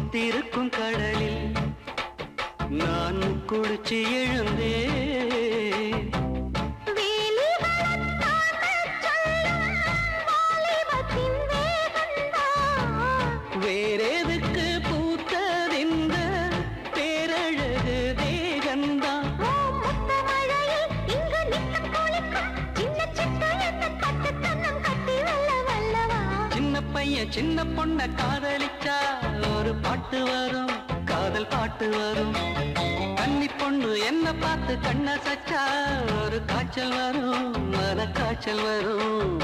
பூத்திருக்கும் கடலில் நான் குளிச்சு எழுந்தேன். வேறெதுக்கு பூத்ததிந்த பேரழகு தேகந்தான். சின்ன பையன் சின்ன பொண்ண காதலிச்சா ஒரு பாட்டு வரும், காதல் பாட்டு வரும். கன்னி பொண்ணு என்ன பார்த்து கண்ண சச்சா ஒரு காய்ச்சல் வரும், மன காய்ச்சல் வரும்.